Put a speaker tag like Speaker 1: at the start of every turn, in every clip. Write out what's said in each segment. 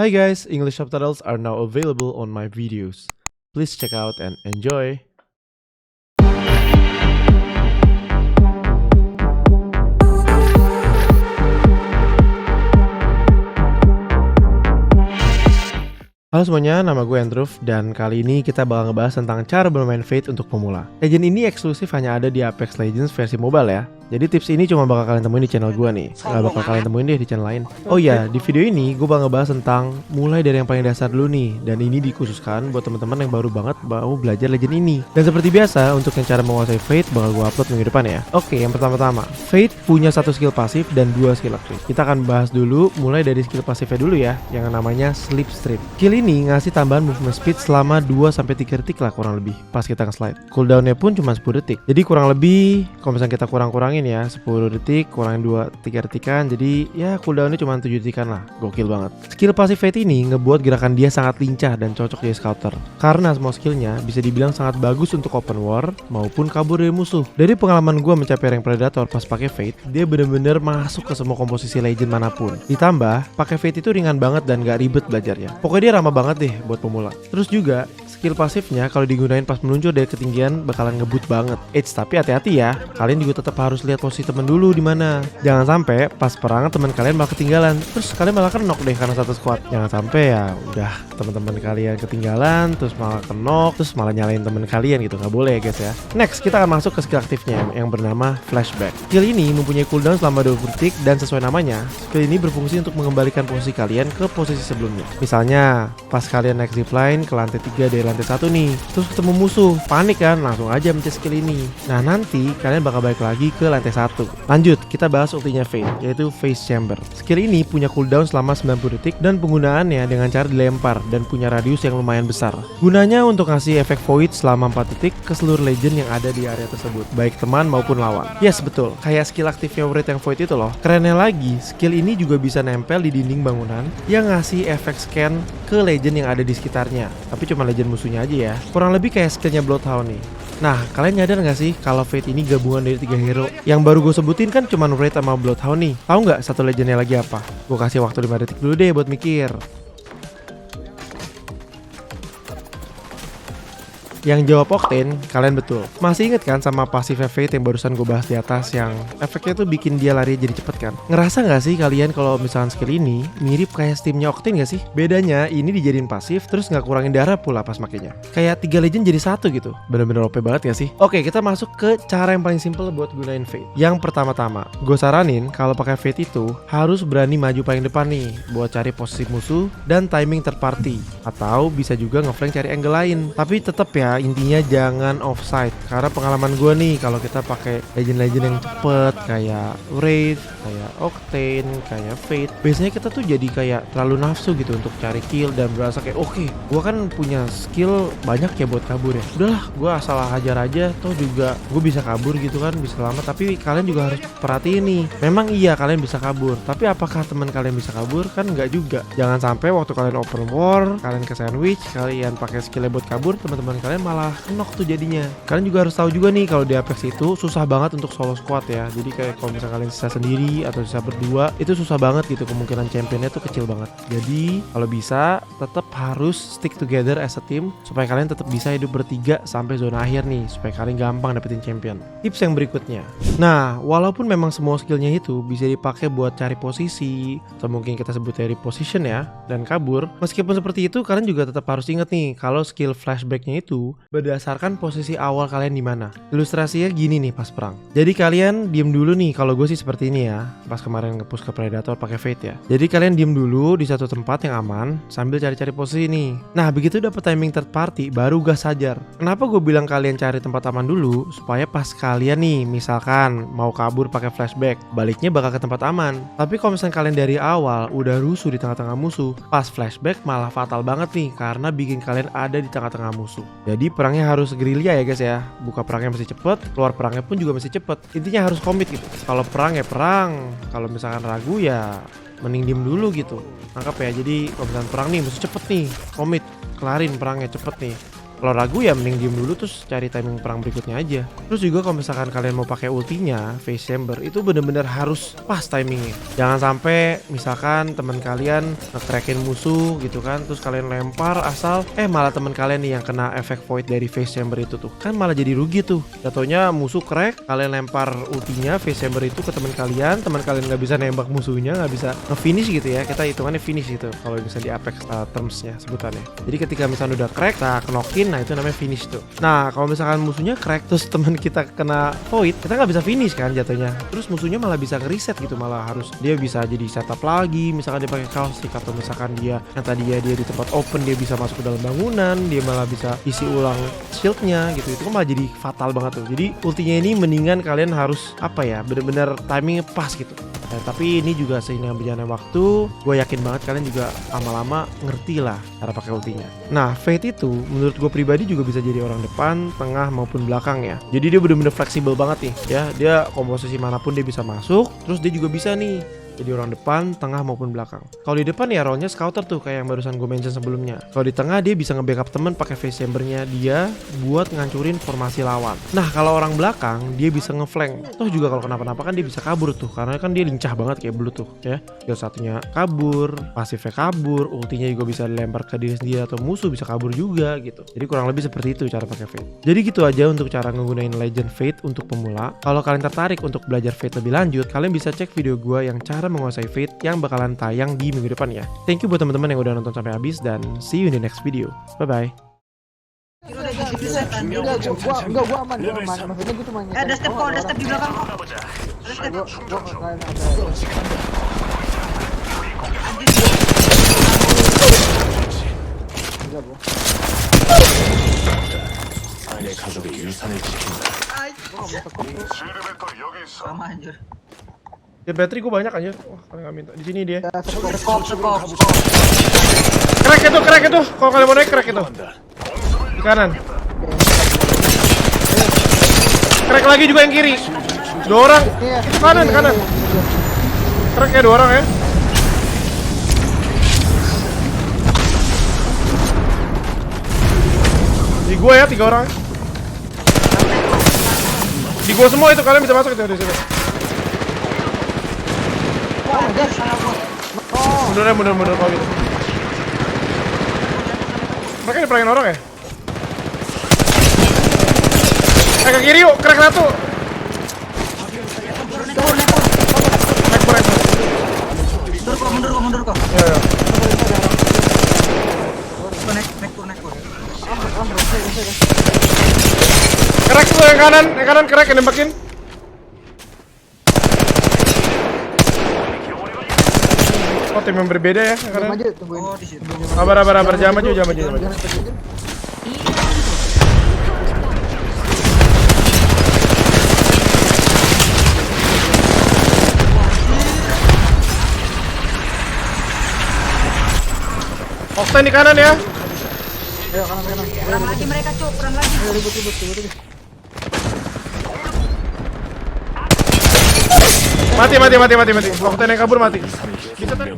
Speaker 1: Hi guys, English subtitles are now available on my videos. Please check out and enjoy. Halo semuanya, nama gue Andrew dan kali ini kita bakal ngebahas tentang cara bermain Fate untuk pemula. Legend ini eksklusif hanya ada di Apex Legends versi mobile ya. Jadi tips ini cuma bakal kalian temuin di channel gue nih, gak bakal kalian temuin deh di channel lain. Oh iya, di video ini gue bakal ngebahas tentang mulai dari yang paling dasar dulu nih. Dan ini dikhususkan buat teman-teman yang baru banget mau belajar Legend ini. Dan seperti biasa, untuk yang cara menguasai Fate bakal gue upload minggu depan ya. Oke, yang pertama-tama, Fate punya satu skill pasif dan dua skill aktif. Kita akan bahas dulu mulai dari skill pasifnya dulu ya, yang namanya Slipstream. Skill ini ngasih tambahan movement speed selama 2-3 detik lah kurang lebih pas kita nge-slide. Cooldownnya pun cuma 10 detik. Jadi kurang lebih kalau misalnya kita kurang-kurangin ya 10 detik kurangin 2-3 detikan, jadi ya cooldownnya cuma 7 detikan lah. Gokil banget. Skill pasif Fate ini ngebuat gerakan dia sangat lincah dan cocok jadi scouter, karena semua skillnya bisa dibilang sangat bagus untuk open war maupun kabur dari musuh. Dari pengalaman gue mencapai rank Predator pas pakai Fate, dia bener-bener masuk ke semua komposisi Legend manapun. Ditambah pakai Fate itu ringan banget dan gak ribet belajarnya. Pokoknya dia ramah banget deh buat pemula. Terus juga skill pasifnya kalau digunain pas meluncur dari ketinggian bakalan ngebut banget. Tapi hati-hati ya, kalian juga tetap harus lihat posisi temen dulu di mana. Jangan sampai pas perang teman kalian malah ketinggalan, terus kalian malah kenok deh karena satu squad. Jangan sampai ya udah teman-teman kalian ketinggalan, terus malah kenok, terus malah nyalain temen kalian gitu. Nggak boleh ya guys ya. Next kita akan masuk ke skill aktifnya yang bernama Flashback. Skill ini mempunyai cooldown selama 20 detik dan sesuai namanya, skill ini berfungsi untuk mengembalikan posisi kalian ke posisi sebelumnya. Misalnya pas kalian naik zipline ke lantai 3 dari lantai 1 nih, terus ketemu musuh, panik kan, langsung aja mencet skill ini. Nah nanti kalian bakal balik lagi ke lantai 1. Lanjut, kita bahas ultinya Fate, yaitu Phase Chamber. Skill ini punya cooldown selama 90 detik dan penggunaannya dengan cara dilempar dan punya radius yang lumayan besar. Gunanya untuk ngasih efek void selama 4 detik ke seluruh legend yang ada di area tersebut, baik teman maupun lawan. Yes betul, kayak skill aktif favorite yang void itu loh. Kerennya lagi, skill ini juga bisa nempel di dinding bangunan yang ngasih efek scan ke legend yang ada di sekitarnya. Tapi cuma legend musuhnya aja ya. Kurang lebih kayak skillnya Bloodhound nih. Nah, kalian nyadar gak sih kalau Fate ini gabungan dari 3 hero? Yang baru gue sebutin kan cuma Wraith sama Bloodhound nih. Tahu nggak satu legendnya lagi apa? Gue kasih waktu 5 detik dulu deh buat mikir. Yang jawab Octane, kalian betul. Masih inget kan sama pasifnya Fate yang barusan gue bahas di atas, yang efeknya tuh bikin dia lari jadi cepet kan? Ngerasa gak sih kalian kalau misalkan skill ini mirip kayak Steamnya Octane gak sih? Bedanya ini dijadiin pasif terus gak kurangin darah pula pas makainya. Kayak 3 legend jadi satu gitu. Bener-bener OP banget gak sih? Oke, kita masuk ke cara yang paling simple buat gunain Fate. Yang pertama-tama, gue saranin kalau pakai Fate itu harus berani maju paling depan nih buat cari posisi musuh dan timing third party. Atau bisa juga ngeflank cari angle lain. Tapi tetap ya, intinya jangan offside, karena pengalaman gue nih kalau kita pakai legend-legend yang cepet kayak Wraith, kayak Octane, kayak Fate, biasanya kita tuh jadi kayak terlalu nafsu gitu untuk cari kill dan berasa kayak oke, gue kan punya skill banyak ya buat kabur ya, udahlah gue asal hajar aja, toh juga gue bisa kabur gitu kan, bisa lama. Tapi kalian juga harus perhatiin nih, memang iya kalian bisa kabur, tapi apakah teman kalian bisa kabur? Kan nggak juga. Jangan sampai waktu kalian open war, kalian ke sandwich, kalian pakai skillnya buat kabur, teman-teman kalian malah knock tuh jadinya. Kalian juga harus tahu juga nih kalau di Apex itu susah banget untuk solo squad ya. Jadi kayak kalau misalnya kalian sisa sendiri atau sisa berdua, itu susah banget gitu, kemungkinan championnya tuh kecil banget. Jadi kalau bisa tetap harus stick together as a team supaya kalian tetap bisa hidup bertiga sampai zona akhir nih, supaya kalian gampang dapetin champion. Tips yang berikutnya, nah walaupun memang semua skillnya itu bisa dipakai buat cari posisi atau mungkin kita sebut dari position ya, dan kabur, meskipun seperti itu kalian juga tetap harus inget nih kalau skill flashbacknya itu berdasarkan posisi awal kalian di mana. Ilustrasinya gini nih pas perang. Jadi kalian diem dulu nih, kalau gue sih seperti ini ya. Pas kemarin nge-push ke Predator pakai Fate ya. Jadi kalian diem dulu di satu tempat yang aman sambil cari-cari posisi nih. Nah, begitu dapet timing third party baru gas hajar. Kenapa gue bilang kalian cari tempat aman dulu? Supaya pas kalian nih misalkan mau kabur pakai flashback, baliknya bakal ke tempat aman. Tapi kalau misalnya kalian dari awal udah rusuh di tengah-tengah musuh, pas flashback malah fatal banget nih karena bikin kalian ada di tengah-tengah musuh. Jadi perangnya harus gerilya ya guys ya. Buka perangnya mesti cepet, keluar perangnya pun juga mesti cepet. Intinya harus komit gitu. Kalau perang ya perang, kalau misalkan ragu ya mending diem dulu gitu. Nangkap ya. Jadi kalau misalkan perang nih mesti cepet nih, komit, kelarin perangnya cepet nih. Kalau ragu ya mending diem dulu terus cari timing perang berikutnya aja. Terus juga kalau misalkan kalian mau pakai ultinya phase chamber itu bener-bener harus pas timingnya. Jangan sampai misalkan teman kalian nge-crackin musuh gitu kan, terus kalian lempar asal malah teman kalian nih yang kena efek void dari phase chamber itu tuh. Kan malah jadi rugi tuh. Jatuhnya musuh crack, kalian lempar ultinya phase chamber itu ke teman kalian nggak bisa nembak musuhnya, nggak bisa nge-finish gitu ya. Kita hitungannya finish gitu kalau misalnya di Apex termsnya sebutannya. Jadi ketika misalnya udah crack, kita knock-in, nah itu namanya finish tuh. Nah kalau misalkan musuhnya crack terus teman kita kena void, kita nggak bisa finish kan jatuhnya. Terus musuhnya malah bisa nge-reset gitu, malah harus dia bisa jadi setup lagi. Misalkan dia pakai caustic atau misalkan dia yang tadi dia di tempat open dia bisa masuk ke dalam bangunan, dia malah bisa isi ulang shieldnya gitu. Itu kan malah jadi fatal banget tuh. Jadi ultinya ini mendingan kalian harus bener-bener timingnya pas gitu. Tapi ini juga seiring berjalannya waktu, gue yakin banget kalian juga lama-lama ngerti lah cara pakai ultinya. Nah, Fate itu menurut gue pribadi juga bisa jadi orang depan, tengah maupun belakang ya. Jadi dia bener-bener fleksibel banget nih ya. Dia komposisi manapun dia bisa masuk, terus dia juga bisa nih jadi orang depan, tengah maupun belakang. Kalau di depan ya role-nya scouter tuh kayak yang barusan gue mention sebelumnya. Kalau di tengah dia bisa nge-backup temen pakai phase chambernya dia buat ngancurin formasi lawan. Nah kalau orang belakang dia bisa nge-flank. Toh juga kalau kenapa-napa kan dia bisa kabur tuh, karena kan dia lincah banget kayak Blue tuh ya. Skill satunya kabur, pasifnya kabur, ultinya juga bisa dilempar ke diri sendiri atau musuh bisa kabur juga gitu. Jadi kurang lebih seperti itu cara pakai Fate. Jadi gitu aja untuk cara ngegunain Legend Fate untuk pemula. Kalau kalian tertarik untuk belajar Fate lebih lanjut, kalian bisa cek video gue yang cara menguasai Fate yang bakalan tayang di minggu depan ya. Thank you buat teman-teman yang udah nonton sampai habis dan see you in the next video. Bye bye.
Speaker 2: Enggak, gua aman. Maksudnya gue cuma
Speaker 3: ada step kok, ada step di belakang kok. Ada step. Sama anjir.
Speaker 1: Ya battery gue banyak aja. Wah, kalian nggak minta. Di sini dia.
Speaker 3: Skop.
Speaker 1: Crack itu. Kalau kalian mau naik crack itu. Di kanan. Crack lagi juga yang kiri. 2 orang. Kanan. Crack ya 2 orang ya. Di gua ya 3 orang. Di gua semua itu, kalian bisa masuk itu di situ. Mundur kalau gitu. Mereka diperangin orang ya? Ke kiri yuk, crack satu.
Speaker 3: Mundur kok.
Speaker 1: Ya.
Speaker 3: Naik.
Speaker 1: Crack tuh yang kanan crack yang nembakin. Oh, tim yang berbeda ya karena.
Speaker 3: Oh, di situ.
Speaker 1: Sabar, jangan maju. Oktan di kanan ya.
Speaker 2: Ayo kanan.
Speaker 3: Perang lagi mereka, Cuk. Perang lagi.
Speaker 2: Ayo ribut.
Speaker 1: Mati. Oktan yang kabur mati. Bisa tadi.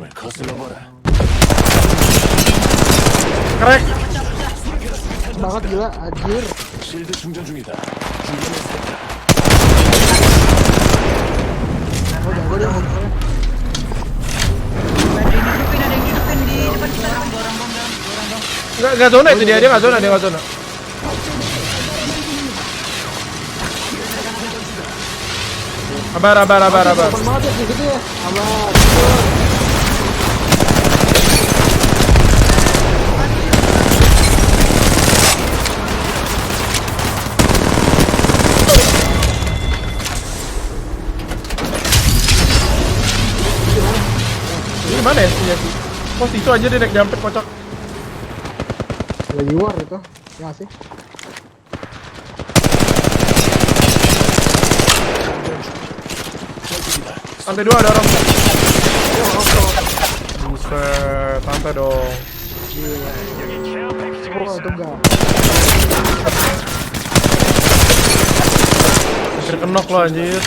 Speaker 1: Crack.
Speaker 2: Banget gila, anjir.
Speaker 4: 실드 충전 중이다.
Speaker 3: Ada yang hidupin di depan kita. Dua orang dong.
Speaker 1: Enggak zona itu dia enggak zona. Sabar.
Speaker 2: Banget ya gitu ya. Aman.
Speaker 1: Ini mana ya sih? Oh, itu aja dia naik jumper kocak.
Speaker 2: Lagi war itu. Ya sih.
Speaker 1: Lantai 2 ada orang. Buset, santai dong.
Speaker 2: Oh, itu enggak.
Speaker 1: Hampir kenok lo anjir.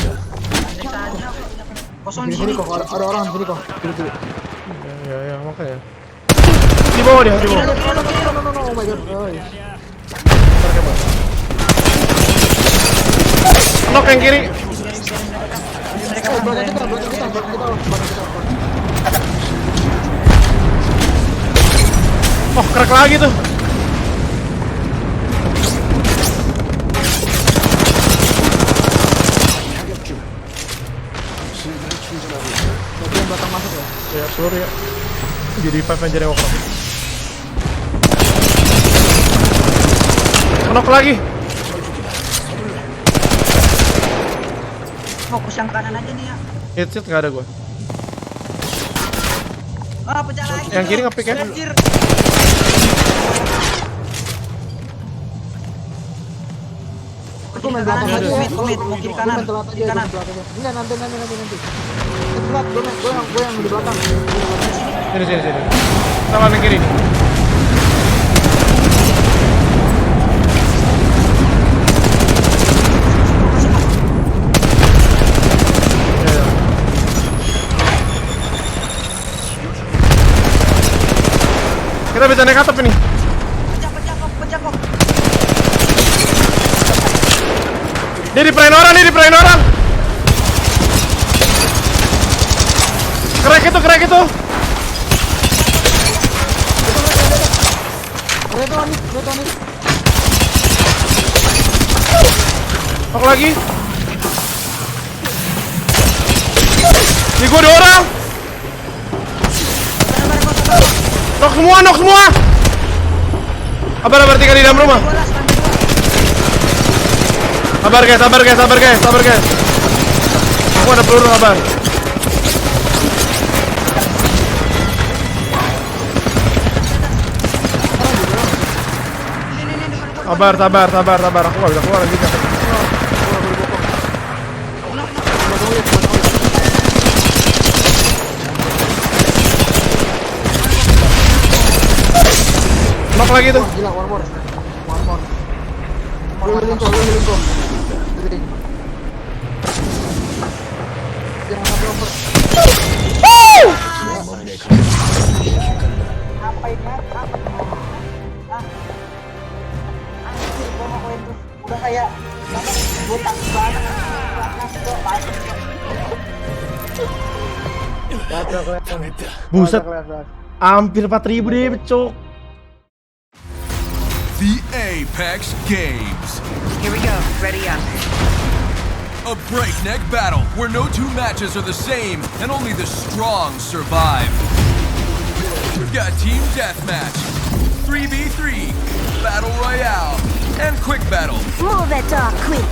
Speaker 3: Kosong
Speaker 2: Di sini kok ada orang di sini kok. Kiri.
Speaker 1: Ya, makanya. Di bawah dia.
Speaker 2: No, oh my god. Oh, iya.
Speaker 1: Knock yang kiri.
Speaker 2: Belakang kita.
Speaker 1: Oh, crack lagi tuh.
Speaker 2: Bagian belakang masuk ya.
Speaker 1: Ya, peluru ya. Jadi revive aja deh waktu. Knock lagi.
Speaker 3: Fokus yang kanan aja nih ya.
Speaker 1: Hit nggak ada gua.
Speaker 3: Ah, pecah lagi.
Speaker 1: Yang kiri nge-pick ya?
Speaker 3: Anjir.
Speaker 2: Aku main belakang aja ya.
Speaker 3: Mau kiri kanan.
Speaker 2: Gue main telat aja.
Speaker 3: Kiri kanan.
Speaker 2: Enggak, nanti. Telat, gue yang di belakang.
Speaker 1: Sini. Sama yang kiri. Ya. Kita bisa naik atap ini.
Speaker 3: Pecah kok.
Speaker 1: Dia diperain orang. Crack itu.
Speaker 2: Retonis.
Speaker 1: Knock lagi. Di gua 2 orang. Knock semua. Sabar, tinggal di dalam rumah. Sabar guys. Aku ada peluru, sabar. Sabar. Aku gak bisa keluar lagi. Knock lagi tuh.
Speaker 2: Gila, one more. Lu healing kok. Jangan sampai over.
Speaker 3: Apa ini? Anjir, gua mau koin tuh. Udah kayak botak banget.
Speaker 1: Buset. Hampir 4.000 deh, becok.
Speaker 4: The Apex Games.
Speaker 3: Here we go. Ready up.
Speaker 4: A breakneck battle where no two matches are the same and only the strong survive. We've got Team Deathmatch, 3v3, Battle Royale, and Quick Battle.
Speaker 5: Move it, quit.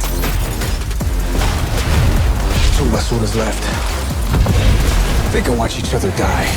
Speaker 6: 2 basuras left. They can watch each other die.